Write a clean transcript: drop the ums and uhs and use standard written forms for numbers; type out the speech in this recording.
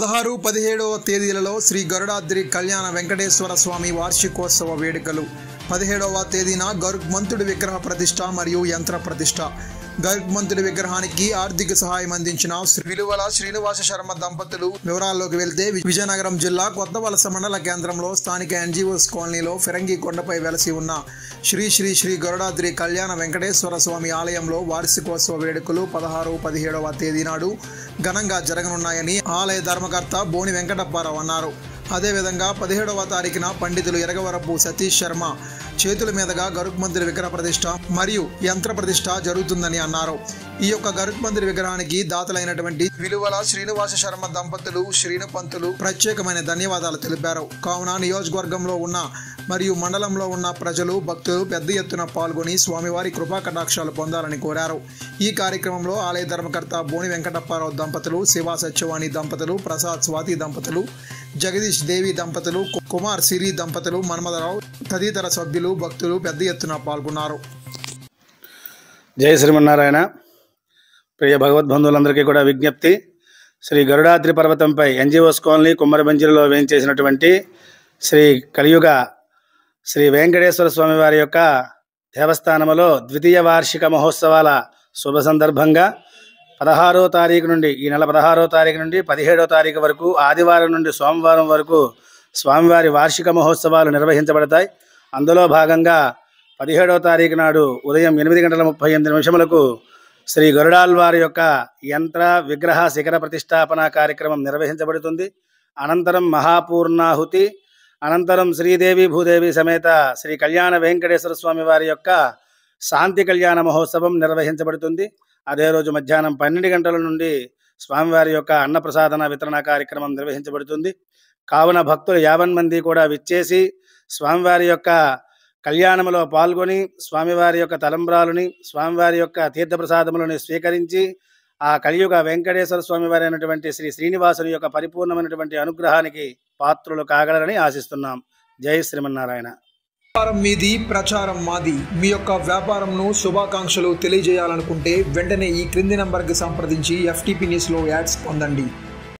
16, 17వ తేదీలలో శ్రీ గరుడాద్రి కళ్యాణ వెంకటేశ్వర స్వామి వార్షికోత్సవ వేడుకలు. 17వ తేదీన గరుత్మంతుడి విగ్రహ ప్రతిష్ఠ మరియు యంత్ర ప్రతిష్ఠ. గరుత్మంతుడి విగ్రహానికి ఆర్థిక సహాయం అందించిన విలువల శ్రీనివాస శర్మ దంపతులు. వివరాల్లోకి వెళ్తే విజయనగరం జిల్లా కొత్తవలస మండల కేంద్రంలో స్థానిక ఎన్జిఓస్ కాలనీలో ఫిరంగి కొండపై వెలసి ఉన్న శ్రీ శ్రీ శ్రీ గరుడాద్రి కళ్యాణ వెంకటేశ్వర స్వామి ఆలయంలో వార్షికోత్సవ వేడుకలు 16, 17వ తేదీ నాడు ఘనంగా జరగనున్నాయని ఆలయ ధర్మకర్త బోని వెంకటప్పారావు అన్నారు. అదేవిధంగా 17వ తారీఖున పండితులు ఎరగవరపు సతీష్ శర్మ చేతుల మీదుగా గరుత్మంతుడి విగ్రహ ప్రతిష్ఠ మరియు యంత్ర ప్రతిష్ఠ జరుగుతుందని అన్నారు. ఈ యొక్క గరుత్మంతుడి విగ్రహానికి దాతలైనటువంటి విలువల శ్రీనివాస శర్మ దంపతులు, శ్రీనుపంతులు ప్రత్యేకమైన ధన్యవాదాలు తెలిపారు. కావున నియోజకవర్గంలో ఉన్న మరియు మండలంలో ఉన్న ప్రజలు, భక్తులు పెద్ద ఎత్తున పాల్గొని స్వామివారి కృపా కటాక్షాలు పొందాలని కోరారు. ఈ కార్యక్రమంలో ఆలయ ధర్మకర్త బోని వెంకటప్పారావు దంపతులు, శివ సత్యవాణి దంపతులు, ప్రసాద్ స్వాతి దంపతులు, జగదీష్ దేవి దంపతులు, కుమార్ సిరి దంపతులు, మన్మథరావు తదితర సభ్యులు, భక్తులు పెద్ద ఎత్తున పాల్గొన్నారు. జై శ్రీమన్నారాయణ. ప్రియ భగవద్బంధువులందరికీ కూడా విజ్ఞప్తి. శ్రీ గరుడాద్రి పర్వతంపై ఎన్జిఓస్ కాలనీ కుమ్మరబంజీలో వేయించేసినటువంటి శ్రీ కలియుగ శ్రీ వెంకటేశ్వర స్వామి వారి యొక్క దేవస్థానములో ద్వితీయ వార్షిక మహోత్సవాల శుభ సందర్భంగా 16వ తారీఖు నుండి ఈ నెల 16వ తారీఖు నుండి 17వ తారీఖు వరకు ఆదివారం నుండి సోమవారం వరకు స్వామివారి వార్షిక మహోత్సవాలు నిర్వహించబడతాయి. అందులో భాగంగా 17వ తారీఖు నాడు ఉదయం 8:38 శ్రీ గరుడాల్వారి యొక్క యంత్ర విగ్రహ శిఖర ప్రతిష్టాపన కార్యక్రమం నిర్వహించబడుతుంది. అనంతరం మహాపూర్ణాహుతి, అనంతరం శ్రీదేవి భూదేవి సమేత శ్రీ కళ్యాణ వెంకటేశ్వర స్వామి వారి యొక్క శాంతి కళ్యాణ మహోత్సవం నిర్వహించబడుతుంది. అదే రోజు మధ్యాహ్నం 12 గంటల నుండి స్వామివారి యొక్క అన్నప్రసాదన వితరణ కార్యక్రమం నిర్వహించబడుతుంది. కావున భక్తులు 50 మంది కూడా విచ్చేసి స్వామివారి యొక్క కళ్యాణములో పాల్గొని స్వామివారి యొక్క తలంబ్రాలని, స్వామివారి యొక్క తీర్థప్రసాదములను స్వీకరించి ఆ కలియుగ వెంకటేశ్వర స్వామివారి అయినటువంటి శ్రీ శ్రీనివాసుని యొక్క పరిపూర్ణమైనటువంటి అనుగ్రహానికి పాత్రులు కాగలరని ఆశిస్తున్నాం. జై శ్రీమన్నారాయణ. వ్యాపారం మీది, ప్రచారం మాది. మీ యొక్క వ్యాపారంను శుభాకాంక్షలు తెలియజేయాలనుకుంటే వెంటనే ఈ క్రింది నంబర్కి సంప్రదించి FTP న్యూస్లో యాడ్స్ పొందండి.